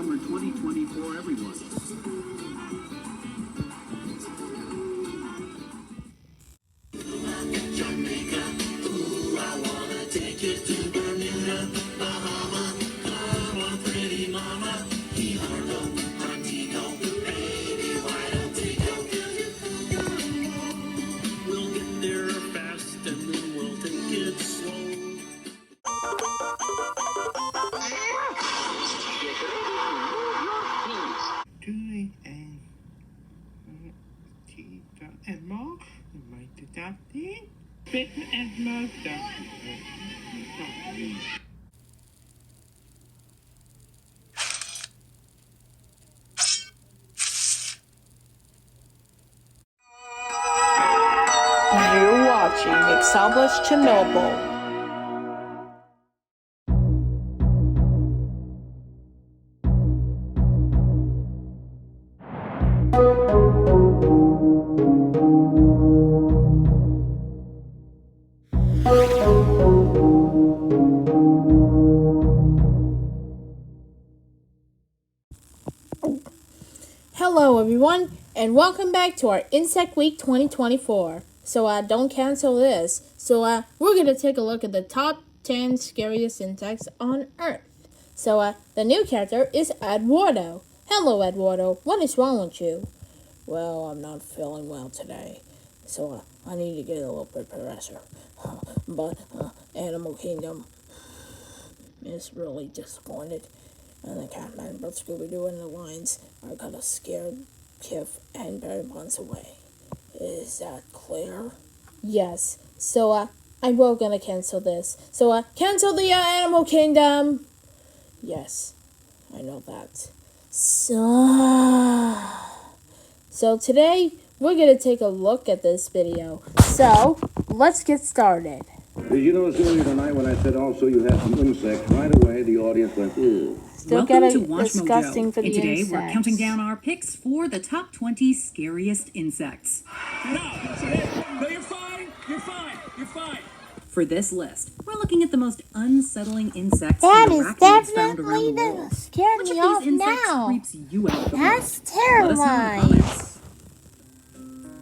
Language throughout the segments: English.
summer 2024, everyone. Jamaica, ooh, I wanna take you to Bermuda, Bahama, come on, pretty mama, Eduardo, Montego, baby, why don't we go? We'll get there fast and then we'll take it slow. And more, you might adopt it. Bitten and more You're watching Established Chernobyl. Hello everyone, and welcome back to our Insect Week 2024. So don't cancel this. So we're going to take a look at the top 10 scariest insects on Earth. So the new character is Eduardo. Hello Eduardo, what is wrong with you? Well, I'm not feeling well today, so I need to get a little bit pressure. But Animal Kingdom is really disappointed. And the Catman, but Scooby-Doo and the Lions are gonna scare Kiff and Barry Bonds away. Is that clear? Yes. So I will gonna cancel this. So cancel the Animal Kingdom. Yes, I know that. So today we're gonna take a look at this video. So let's get started. Did you notice earlier tonight when I said also you had some insects, right away the audience went, ew. Welcome to Watch disgusting Mojo, for the and today insects. we're counting down our picks for the top 20 scariest insects. No, you're fine. You're fine. You're fine. For this list, we're looking at the most unsettling insects That and is arachnids found definitely around the world. gonna scare Which me of off these insects now. creeps you out the That's most? Let us know in the terrifying. comments.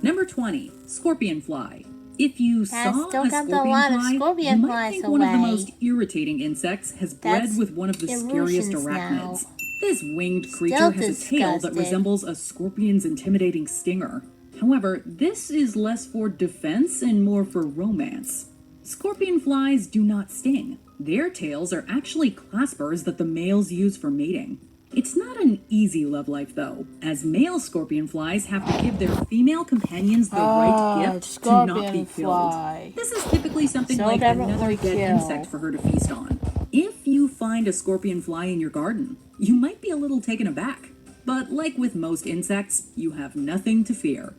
Number 20, scorpion fly. If you That saw still a got a scorpion lot of fly, scorpion you might flies think one of the away. most irritating insects has bred That's with one of the scariest illusions arachnids. now. This winged creature has a tail that disgusting. resembles a scorpion's intimidating stinger. However, this is less for defense and more for romance. Scorpion flies do not sting. Their tails are actually claspers that the males use for mating. It's not an easy love life though, as male scorpion flies have to give their female companions the right gift to not be killed. This is typically something So like another definitely dead kill. insect for her to feast on. If you find a scorpion fly in your garden, you might be a little taken aback. But like with most insects, you have nothing to fear.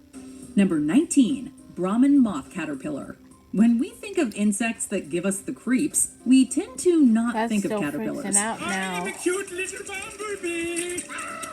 Number 19, Brahmin moth caterpillar. When we think of insects that give us the creeps, we tend to not That's think of still caterpillars. freaking out now. Cute little bumblebee.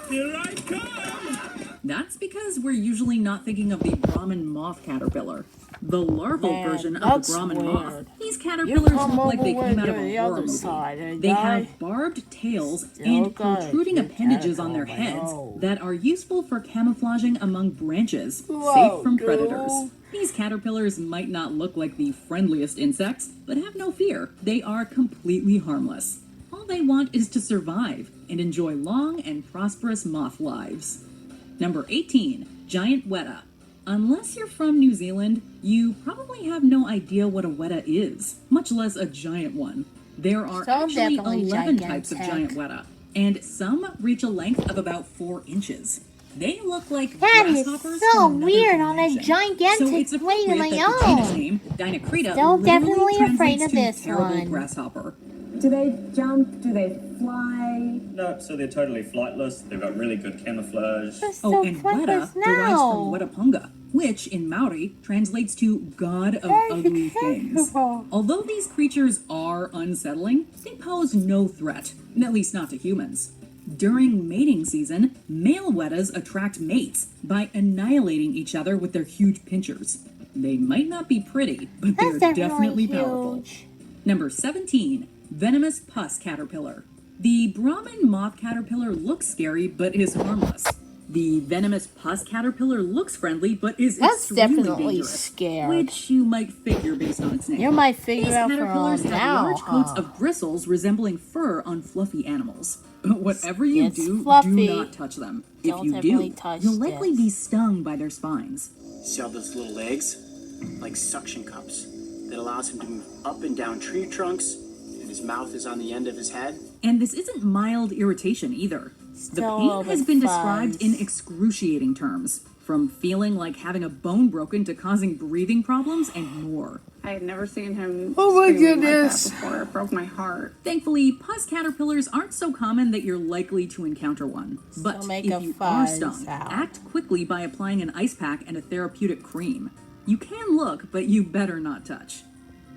Here I come. That's because we're usually not thinking of the Brahmin moth caterpillar, the larval Man, version of that's the Brahmin moth. weird. These You caterpillars come look like they over came out to of a the horror other movie. side, eh, They guy? have barbed tails Still and got protruding your appendages on their tentacle, I heads know. that are useful for camouflaging among branches, Whoa, safe from dude. predators. These caterpillars might not look like the friendliest insects, but have no fear. They are completely harmless. All they want is to survive and enjoy long and prosperous moth lives. Number 18, giant weta. Unless you're from New Zealand, you probably have no idea what a weta is, much less a giant one. There are So actually definitely 11 types of gigantic. giant weta, and some reach a length of about 4 inches. They look like That is grasshoppers so from another weird on a dimension. gigantic So it's plane of appropriate my that the genus own. name, Dinocreta, Still literally definitely afraid translates of to this terrible one. grasshopper. Do they jump? Do they fly? No, so they're totally flightless. They've got really good camouflage. That's Oh, so and flightless weta derives now. from wetapunga, which in Maori translates to God of Ugly Things. Although these creatures are unsettling, they pose no threat, at least not to humans. During mating season, male wetas attract mates by annihilating each other with their huge pinchers. They might not be pretty, but That's they're definitely definitely powerful. huge. Number 17, venomous pus caterpillar. The Brahmin moth caterpillar looks scary but is harmless. The venomous pus caterpillar looks friendly but is That's extremely definitely dangerous, scared. which you might figure based on its name. You might These figure out caterpillars from have now, large coats of bristles resembling fur on fluffy animals. Whatever you It's do, fluffy. do not touch them. Don't if you definitely do, touch you'll likely this. be stung by their spines. See all those little legs? Like suction cups. That allows him to move up and down tree trunks, and his mouth is on the end of his head. And this isn't mild irritation either. The Still a pain little has bit been fuzz. described in excruciating terms, from feeling like having a bone broken to causing breathing problems and more. I had never seen him Oh my screaming goodness. like that before. It broke my heart. Thankfully, pus caterpillars aren't so common that you're likely to encounter one. But make if a you are fuzz stung, sound. act quickly by applying an ice pack and a therapeutic cream. You can look, but you better not touch.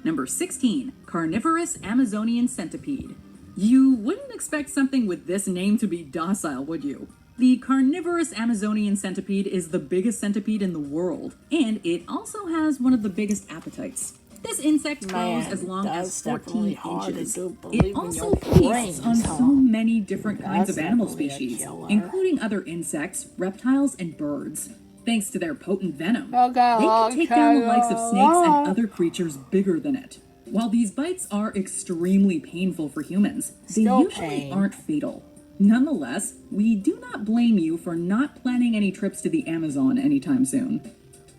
Number 16, carnivorous Amazonian centipede. You wouldn't expect something with this name to be docile, would you? The carnivorous Amazonian centipede is the biggest centipede in the world, and it also has one of the biggest appetites. This insect grows Man, as long as that's definitely 14 hard to inches. do, believe It in also your brains, feasts on huh? so many different kinds That's of animal definitely a species, killer. including other insects, reptiles, and birds. Thanks to their potent venom, Okay, they can take down the likes of snakes and okay. other creatures bigger than it. While these bites are extremely painful for humans, they Still usually pain. aren't fatal. Nonetheless, we do not blame you for not planning any trips to the Amazon anytime soon.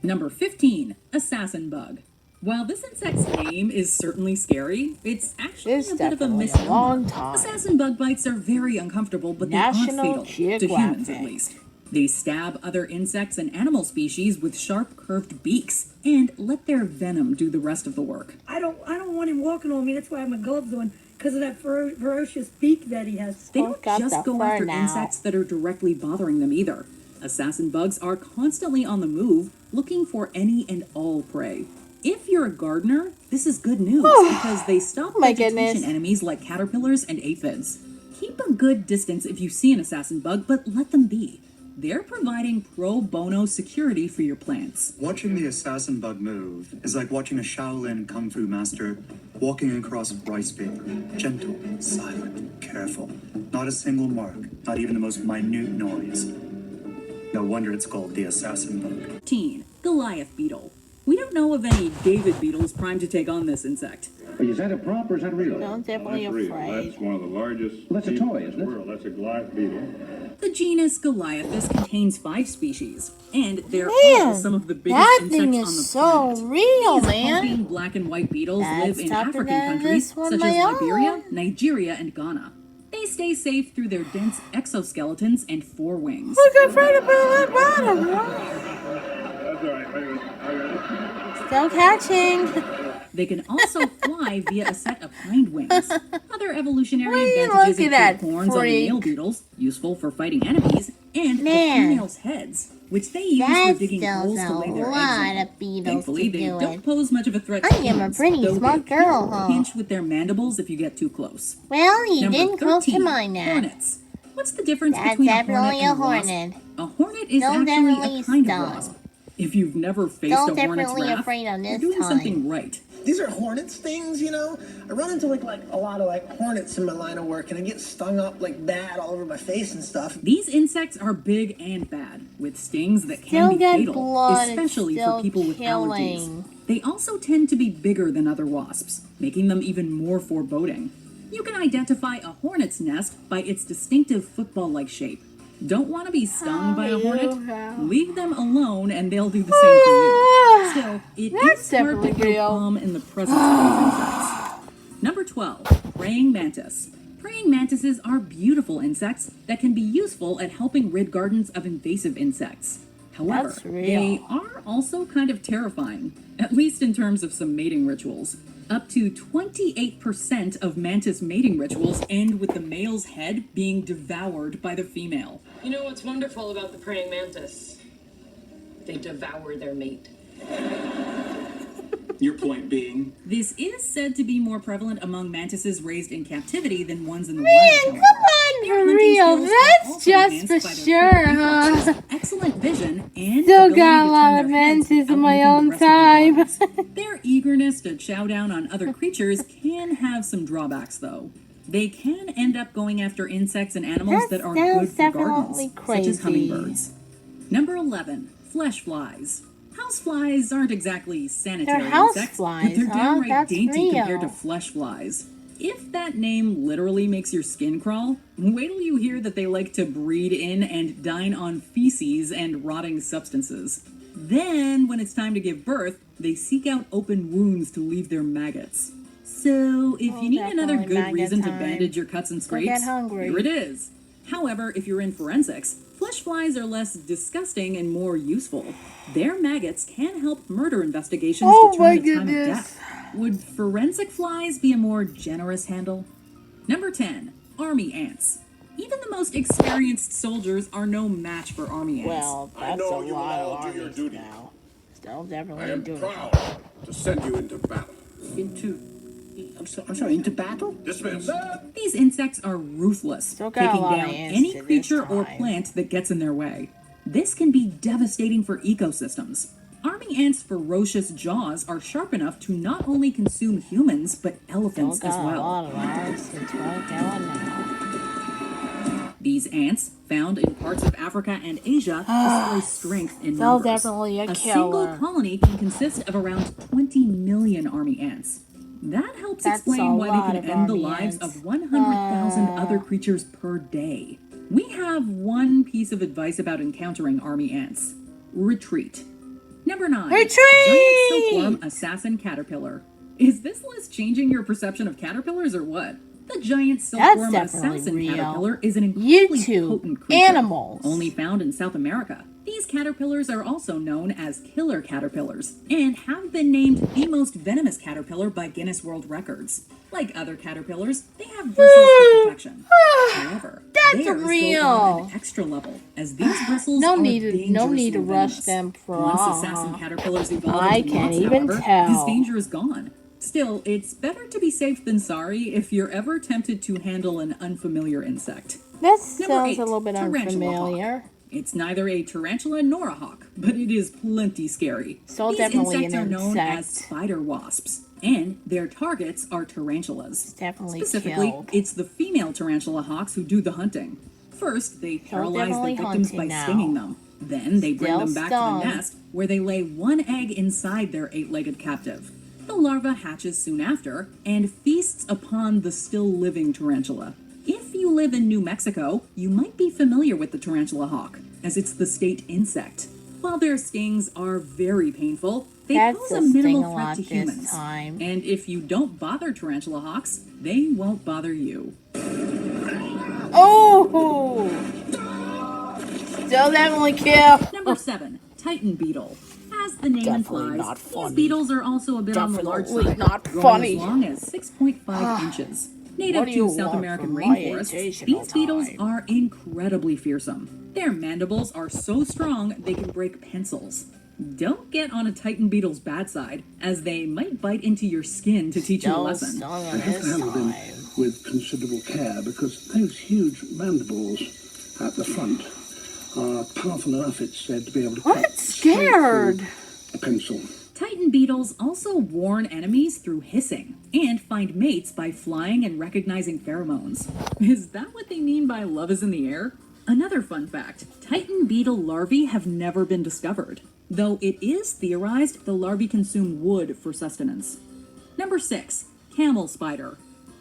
Number 15, assassin bug. While this insect's name is certainly scary, it's actually It's a bit of a definitely a misnomer. long time. Assassin bug bites are very uncomfortable, but National they aren't fatal, to humans at Geographic. least. They stab other insects and animal species with sharp, curved beaks and let their venom do the rest of the work. I don't want him walking on me. That's why I have my gloves on, because of that ferocious beak that he has. They Oh, don't got just the go fur after now. insects that are directly bothering them either. Assassin bugs are constantly on the move, looking for any and all prey. If you're a gardener, this is good news because they stop my vegetation goodness. enemies like caterpillars and aphids. Keep a good distance if you see an assassin bug, but let them be. They're providing pro bono security for your plants. Watching the assassin bug move is like watching a Shaolin kung fu master walking across rice paper. Gentle, silent, careful. Not a single mark, not even the most minute noise. No wonder it's called the assassin bug. 15. Goliath beetle. We don't know of any David beetles primed to take on this insect. Is that a prop or is that real? I'm definitely That's real. afraid. That's one of the largest That's a beetles toy, in isn't the it? world. That's a Goliath beetle. The genus Goliathus contains 5 species, and they're Man, all some of the biggest that insects thing on is the so planet. real, These man. hulking black and white beetles That's live in tougher African than countries this one, such my as own. Liberia, Nigeria, and Ghana. They stay safe through their dense exoskeletons and 4 wings. Look afraid of that bottom. That's all right. I got it. Still catching. They can also fly via a set of hind wings. Other evolutionary What are you advantages looking include at, horns on the freak? male beetles, useful for fighting enemies, and the Man. females' heads, which they use for That digging holes still to lay a their eggs lot in. of beetles Thankfully, to they do don't it. pose much of a threat I to am a humans, pretty though smart they girl, can huh? pinch with their mandibles if you get too close. Well, you Number didn't close to 13, mine now. hornets. What's the difference That's between a hornet definitely and a a wasp? hornet. A hornet is Don't actually definitely a kind stung. of wasp. If you've never faced Don't a hornet's definitely wrath, afraid on you're this doing time. something right. These are hornet stings, you know? I run into like a lot of hornets in my line of work and I get stung up like bad all over my face and stuff. These insects are big and bad, with stings that Still can be get fatal, blood, it's especially still for people with killing. allergies. They also tend to be bigger than other wasps, making them even more foreboding. You can identify a hornet's nest by its distinctive football-like shape. Don't want to be stung by a hornet? Leave them alone and they'll do the same for you. Still, it That's is hard to definitely feel real. calm in the presence of these insects. Number 12, praying mantis. Praying mantises are beautiful insects that can be useful at helping rid gardens of invasive insects. However, That's real. they are also kind of terrifying, at least in terms of some mating rituals. Up to 28% of mantis mating rituals end with the male's head being devoured by the female. You know what's wonderful about the praying mantis? They devour their mate. Your point being? This is said to be more prevalent among mantises raised in captivity than ones in the Man, wild. come however. on, Their for hunting real. skills are That's also just enhanced for by their sure, quick huh? reflexes, excellent vision, and Still ability got a to lot turn of their heads mantis in my outward own the rest of their time. bodies. Their eagerness to chow down on other creatures can have some drawbacks, though. They can end up going after insects and animals that are good for gardens, such as hummingbirds. Number 11, flesh flies. Houseflies aren't exactly sanitary insects, but they're downright dainty compared to flesh flies. If that name literally makes your skin crawl, wait till you hear that they like to breed in and dine on feces and rotting substances. Then, when it's time to give birth, they seek out open wounds to leave their maggots. So, if you need another good reason to bandage your cuts and scrapes, here it is. However, if you're in forensics, flesh flies are less disgusting and more useful. Their maggots can help murder investigations determine the time of death. Would forensic flies be a more generous handle? Number 10, army ants. Even the most experienced soldiers are no match for army ants. Well, that's a lot of armies now. Still definitely doing it. I am proud to send you into battle. I'm sorry, into battle? Dismiss. These insects are ruthless, taking down any creature or plant that gets in their way. This can be devastating for ecosystems. Army ants' ferocious jaws are sharp enough to not only consume humans, but elephants as well. These ants, found in parts of Africa and Asia, display strength in numbers. Definitely a single colony can consist of around 20 million army ants. That helps explain why they can end the lives of 100,000 other creatures per day. We have one piece of advice about encountering army ants. Retreat. Number 9. Retreat! Giant silkworm assassin caterpillar. Is this list changing your perception of caterpillars or what? The giant silkworm assassin caterpillar is an incredibly potent creature, only found in South America. These caterpillars are also known as killer caterpillars, and have been named the most venomous caterpillar by Guinness World Records. Like other caterpillars, they have bristles for protection. However, theirs go on an extra level, as these bristles are dangerously no need to rush venomous. them for Once assassin caterpillars evolve I into can't moths, even however, tell. this danger is gone. Still, it's better to be safe than sorry if you're ever tempted to handle an unfamiliar insect. That Number sounds 8, a little bit tarantula unfamiliar. hawk. It's neither a tarantula nor a hawk, but it is plenty scary. So These definitely insects an are known as insect. spider wasps, and their targets are tarantulas. Definitely Specifically, killed. it's the female tarantula hawks who do the hunting. First, they paralyze their definitely victims by hunting now. stinging them. Then they bring Still them back stung. to the nest, where they lay one egg inside their 8-legged captive. The larva hatches soon after, and feasts upon the still-living tarantula. If you live in New Mexico, you might be familiar with the tarantula hawk, as it's the state insect. While their stings are very painful, they pose a minimal threat to humans. And if you don't bother tarantula hawks, they won't bother you. Oh! Still definitely kill. Number 7, Titan beetle. As the name implies, these beetles are also a bit on the large side, growing as long as 6.5 inches. Native to South American rainforests, these beetles are incredibly fearsome. Their mandibles are so strong they can break pencils. Don't get on a Titan beetle's bad side, as they might bite into your skin to teach you a lesson. I have to handle them with considerable care because those huge mandibles at the front are powerful enough, it's said, to be able to cut straight through a pencil. Titan beetles also warn enemies through hissing, and find mates by flying and recognizing pheromones. Is that what they mean by love is in the air? Another fun fact, Titan beetle larvae have never been discovered, though it is theorized the larvae consume wood for sustenance. Number 6, camel spider.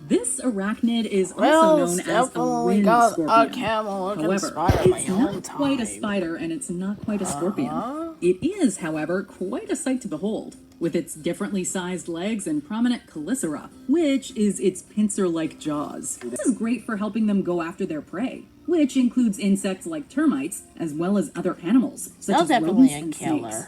This arachnid is also known as a wind scorpion. However, it's not quite a spider and it's not quite a scorpion. It is, however, quite a sight to behold, with its differently sized legs and prominent chelicera, which is its pincer-like jaws. This is great for helping them go after their prey, which includes insects like termites, as well as other animals, such as rodents and snakes.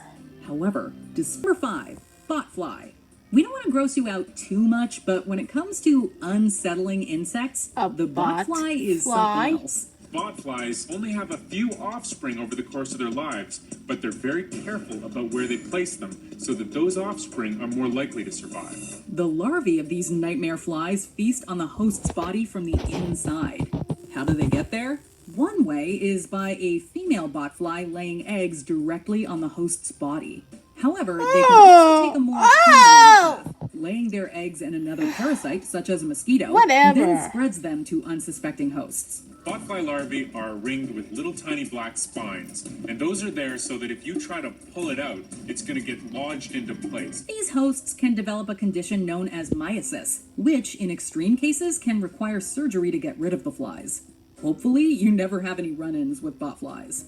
However, number 5, botfly. We don't want to gross you out too much, but when it comes to unsettling insects, the botfly is something else. Botflies only have a few offspring over the course of their lives, but they're very careful about where they place them so that those offspring are more likely to survive. The larvae of these nightmare flies feast on the host's body from the inside. How do they get there? One way is by a female botfly laying eggs directly on the host's body. However, they can also take a more path, laying their eggs in another parasite, such as a mosquito, Whatever. then spreads them to unsuspecting hosts. Botfly larvae are ringed with little tiny black spines, and those are there so that if you try to pull it out, it's going to get lodged into place. These hosts can develop a condition known as myiasis, which, in extreme cases, can require surgery to get rid of the flies. Hopefully, you never have any run-ins with botflies.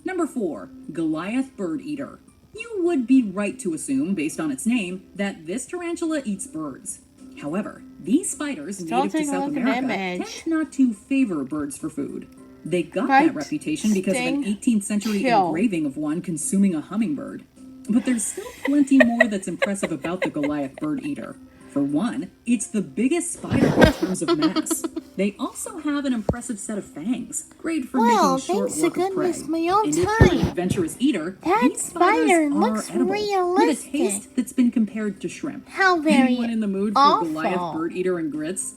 Number 4, Goliath bird eater. You would be right to assume, based on its name, that this tarantula eats birds. However, these spiders native to South America tend not to favor birds for food. They got that reputation because of an 18th century engraving of one consuming a hummingbird. But there's still plenty more that's impressive about the Goliath bird eater. For one, it's the biggest spider in terms of mass. They also have an impressive set of fangs, great for making short work of prey. And if you're an adventurous eater, these spiders are edible, with a taste that's been compared to shrimp. Anyone in the mood for Goliath bird eater and grits?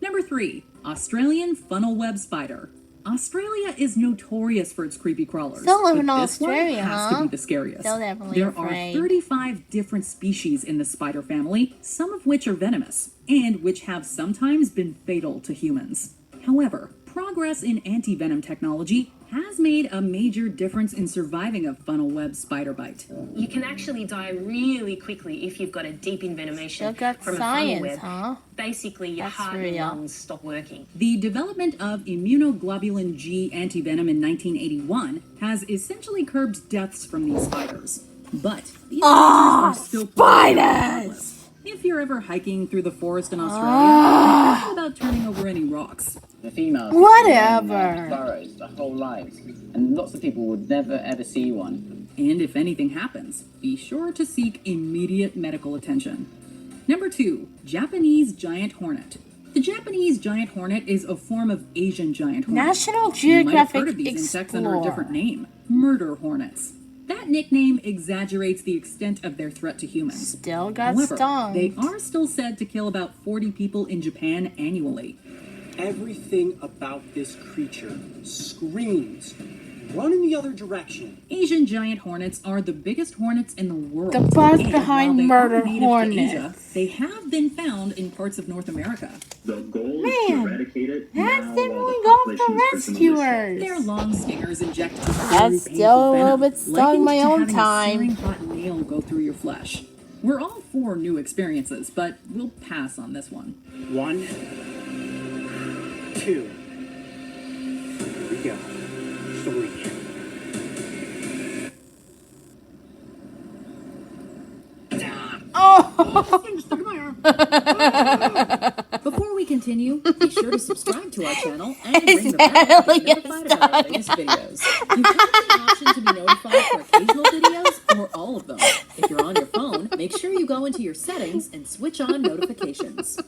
Number 3, Australian funnel web spider. Australia is notorious for its creepy crawlers. Still live in but this Australia, one has to be the scariest. Still definitely there afraid. are 35 different species in the spider family, some of which are venomous, and which have sometimes been fatal to humans. However, progress in anti-venom technology has made a major difference in surviving a funnel web spider bite. You can actually die really quickly if you've got a deep envenomation from a funnel science, web. huh? Basically, your heart and lungs stop working. The development of immunoglobulin G antivenom in 1981 has essentially curbed deaths from these spiders. But these are still spiders! If you're ever hiking through the forest in Australia, think about turning over any rocks. The females Whatever. burrows their whole lives, and lots of people would never ever see one. And if anything happens, be sure to seek immediate medical attention. Number 2, Japanese giant hornet. The Japanese giant hornet is a form of Asian giant hornet. National You might have heard Geographic of these insects under a Explorer. different name, murder hornets. That nickname exaggerates the extent of their threat to humans. Still got However, stung. they are still said to kill about 40 people in Japan annually. Everything about this creature screams, run in the other direction. Asian giant hornets are the biggest hornets in the world. The buzz And behind while they murder are native to hornets. Asia, they have been found in parts of North America. The goal is to eradicate it now That's them while going the off the population is for the most rescuers. Their long stingers inject That's very still painful a little venom, bit stung likened my to own having time. a searing hot nail go through your flesh. We're all for new experiences, but we'll pass on this one. 1, 2. Here we go. 3. Before we continue, be sure to subscribe to our channel and ring the bell to be notified about our latest videos. You have the option to be notified for occasional videos or all of them. If you're on your phone, make sure you go into your settings and switch on notifications.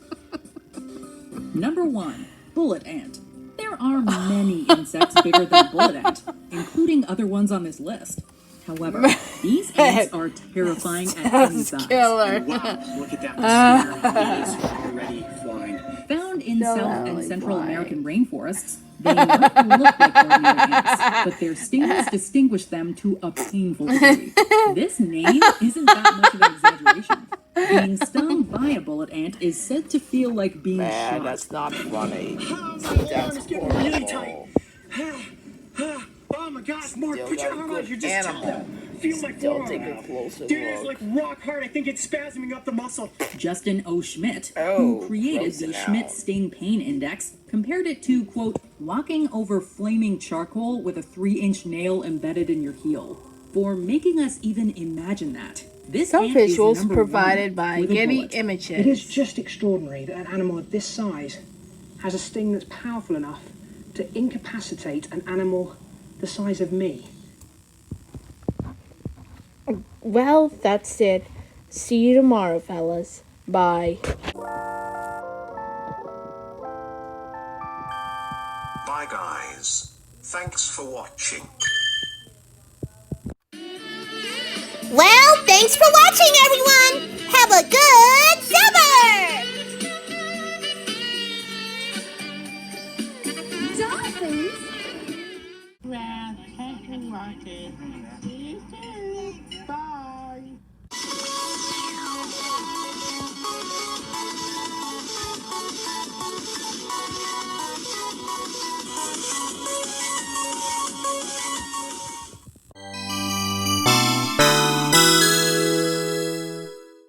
Number 1, bullet ant. There are many insects bigger than a bullet ant, including other ones on this list. However, these ants are terrifying at any size. Killer. Wow, look at that mosquito. He is already flying. Found in South and Central American rainforests, they might look like ordinary ants, but their stings distinguish them to a painful degree. This name isn't that much of an exaggeration. Being stung by a bullet ant is said to feel like being shot. That's not funny. That's really tight. Oh my gosh, Mark, put your arm out. You're just feel my forearm. Dude, it's like rock hard. I think it's spasming up the muscle. Justin O. Schmidt, who created the Schmidt Sting Pain Index, compared it to, quote, walking over flaming charcoal with a 3-inch nail embedded in your heel. For making us even imagine that. This Some ant is visuals number provided 1 by with a Getty bullet. Images. It is just extraordinary that an animal of this size has a sting that's powerful enough to incapacitate an animal the size of me. Well, that's it. See you tomorrow, fellas. Bye. Bye guys. Thanks for watching. Well, thanks for watching, everyone! Have a good summer! Well, thanks for watching.